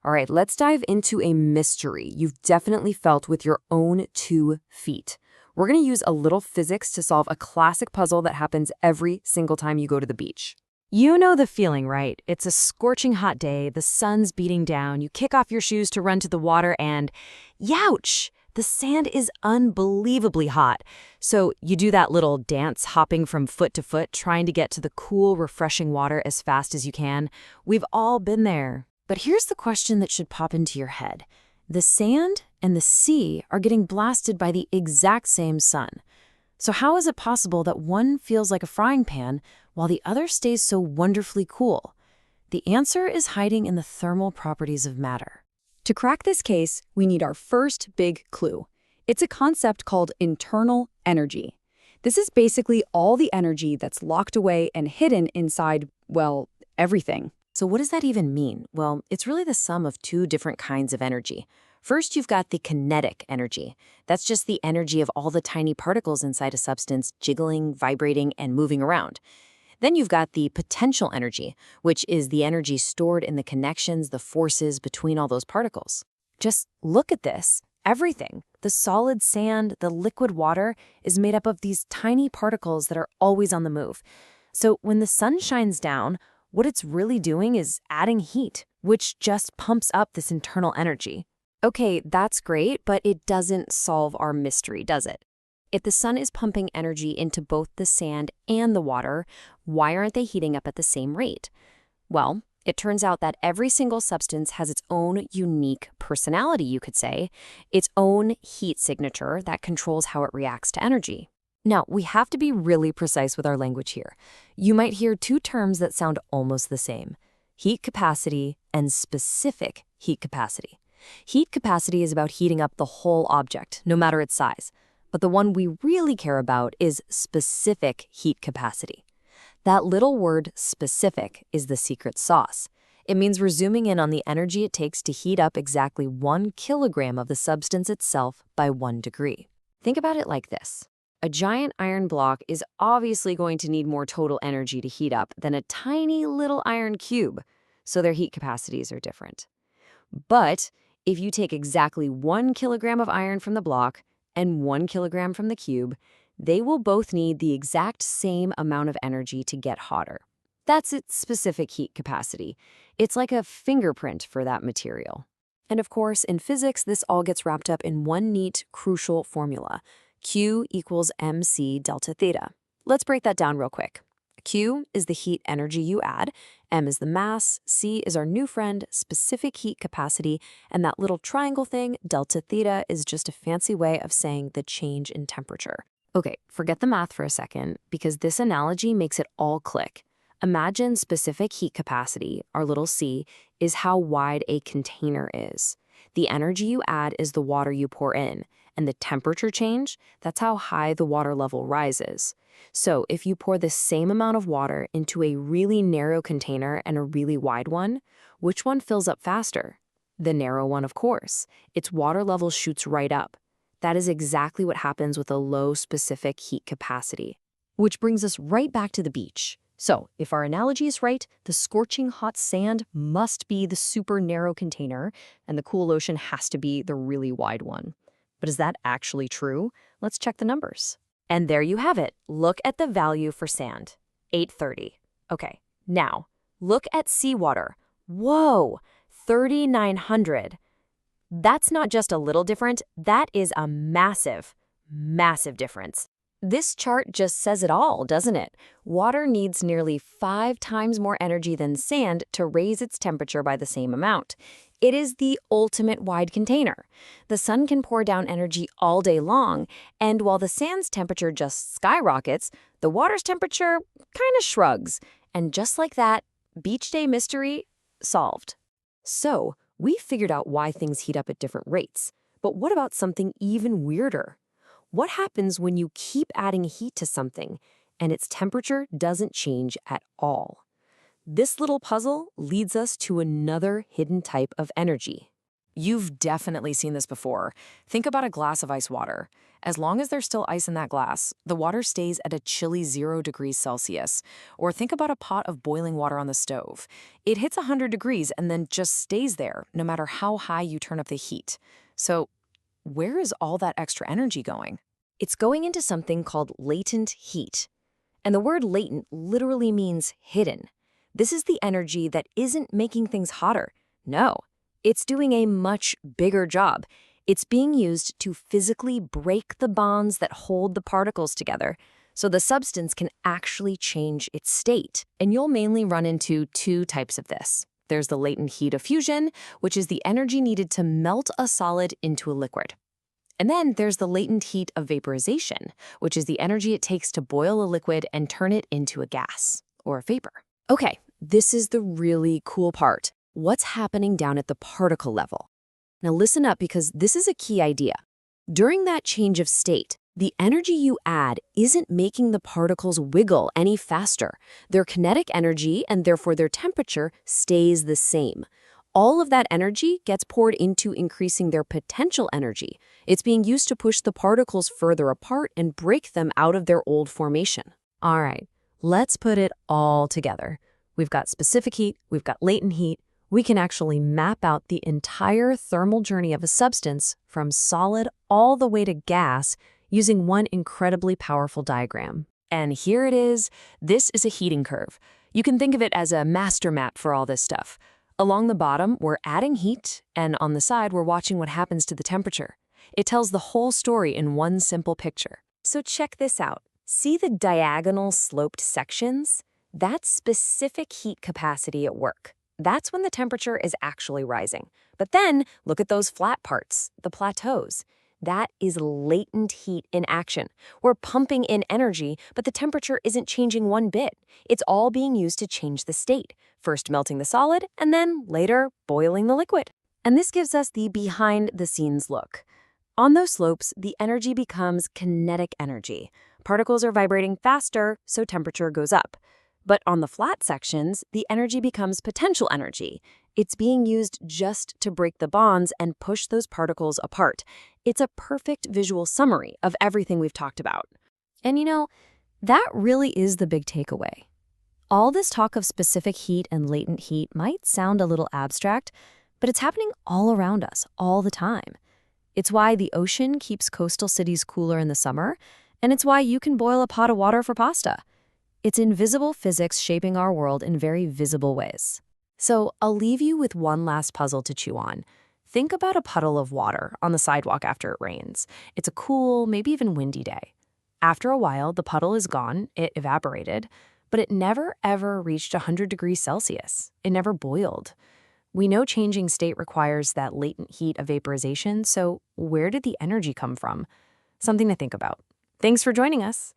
All right, let's dive into a mystery you've definitely felt with your own 2 feet. We're going to use a little physics to solve a classic puzzle that happens every single time you go to the beach. You know the feeling, right? It's a scorching hot day, the sun's beating down, you kick off your shoes to run to the water and, youch! The sand is unbelievably hot. So you do that little dance hopping from foot to foot, trying to get to the cool, refreshing water as fast as you can. We've all been there. But here's the question that should pop into your head. The sand and the sea are getting blasted by the exact same sun. So how is it possible that one feels like a frying pan while the other stays so wonderfully cool? The answer is hiding in the thermal properties of matter. To crack this case, we need our first big clue. It's a concept called internal energy. This is basically all the energy that's locked away and hidden inside, well, everything. So what does that even mean? Well, it's really the sum of 2 different kinds of energy. First, you've got the kinetic energy. That's just the energy of all the tiny particles inside a substance jiggling, vibrating, and moving around. Then you've got the potential energy, which is the energy stored in the connections, the forces between all those particles. Just look at this. Everything, the solid sand, the liquid water, is made up of these tiny particles that are always on the move. So when the sun shines down, what it's really doing is adding heat, which just pumps up this internal energy. Okay, that's great, but it doesn't solve our mystery, does it? If the sun is pumping energy into both the sand and the water, why aren't they heating up at the same rate? Well, it turns out that every single substance has its own unique personality, you could say, its own heat signature that controls how it reacts to energy. Now, we have to be really precise with our language here. You might hear 2 terms that sound almost the same: heat capacity and specific heat capacity. Heat capacity is about heating up the whole object, no matter its size. But the one we really care about is specific heat capacity. That little word specific is the secret sauce. It means we're zooming in on the energy it takes to heat up exactly 1 kilogram of the substance itself by 1 degree. Think about it like this. A giant iron block is obviously going to need more total energy to heat up than a tiny little iron cube, so their heat capacities are different. But if you take exactly 1 kilogram of iron from the block and 1 kilogram from the cube, they will both need the exact same amount of energy to get hotter. That's its specific heat capacity. It's like a fingerprint for that material. And of course, in physics, this all gets wrapped up in one neat, crucial formula: Q equals mc delta theta. Let's break that down real quick. Q is the heat energy you add, M is the mass, C is our new friend, specific heat capacity, and that little triangle thing, delta theta, is just a fancy way of saying the change in temperature. Okay, forget the math for a second, because this analogy makes it all click. Imagine specific heat capacity, our little c, is how wide a container is. The energy you add is the water you pour in, and the temperature change, that's how high the water level rises. So if you pour the same amount of water into a really narrow container and a really wide one, which one fills up faster? The narrow one, of course. Its water level shoots right up. That is exactly what happens with a low specific heat capacity. Which brings us right back to the beach. So, if our analogy is right, the scorching hot sand must be the super narrow container, and the cool ocean has to be the really wide one. But is that actually true? Let's check the numbers. And there you have it. Look at the value for sand, 830. Okay, now, look at seawater. Whoa, 3,900. That's not just a little different, that is a massive, massive difference. This chart just says it all, doesn't it? Water needs nearly 5 times more energy than sand to raise its temperature by the same amount. It is the ultimate wide container. The sun can pour down energy all day long, and while the sand's temperature just skyrockets, the water's temperature kind of shrugs. And just like that, beach day mystery solved. So, we figured out why things heat up at different rates. But what about something even weirder? What happens when you keep adding heat to something and its temperature doesn't change at all? This little puzzle leads us to another hidden type of energy: You've definitely seen this before. Think about a glass of ice water. As long as there's still ice in that glass, the water stays at a chilly 0 degrees Celsius. Or think about a pot of boiling water on the stove. It hits 100 degrees and then just stays there, no matter how high you turn up the heat. So, where is all that extra energy going? It's going into something called latent heat. And the word latent literally means hidden. This is the energy that isn't making things hotter. No, it's doing a much bigger job. It's being used to physically break the bonds that hold the particles together, so the substance can actually change its state. And you'll mainly run into two types of this. There's the latent heat of fusion, which is the energy needed to melt a solid into a liquid. And then there's the latent heat of vaporization, which is the energy it takes to boil a liquid and turn it into a gas or a vapor. Okay, this is the really cool part. What's happening down at the particle level? Now listen up, because this is a key idea. During that change of state, the energy you add isn't making the particles wiggle any faster. Their kinetic energy, and therefore their temperature, stays the same. All of that energy gets poured into increasing their potential energy. It's being used to push the particles further apart and break them out of their old formation. All right, let's put it all together. We've got specific heat, we've got latent heat. We can actually map out the entire thermal journey of a substance from solid all the way to gas using one incredibly powerful diagram. And here it is. This is a heating curve. You can think of it as a master map for all this stuff. Along the bottom, we're adding heat, and on the side, we're watching what happens to the temperature. It tells the whole story in one simple picture. So check this out. See the diagonal sloped sections? That's specific heat capacity at work. That's when the temperature is actually rising. But then, look at those flat parts, the plateaus. That is latent heat in action. We're pumping in energy, but the temperature isn't changing one bit. It's all being used to change the state, first melting the solid, and then later boiling the liquid. And this gives us the behind-the-scenes look. On those slopes, the energy becomes kinetic energy. Particles are vibrating faster, so temperature goes up. But on the flat sections, the energy becomes potential energy. It's being used just to break the bonds and push those particles apart. It's a perfect visual summary of everything we've talked about. And that really is the big takeaway. All this talk of specific heat and latent heat might sound a little abstract, but it's happening all around us, all the time. It's why the ocean keeps coastal cities cooler in the summer, and it's why you can boil a pot of water for pasta. It's invisible physics shaping our world in very visible ways. So I'll leave you with one last puzzle to chew on. Think about a puddle of water on the sidewalk after it rains. It's a cool, maybe even windy day. After a while, the puddle is gone, it evaporated, but it never ever reached 100 degrees Celsius. It never boiled. We know changing state requires that latent heat of vaporization, so where did the energy come from? Something to think about. Thanks for joining us.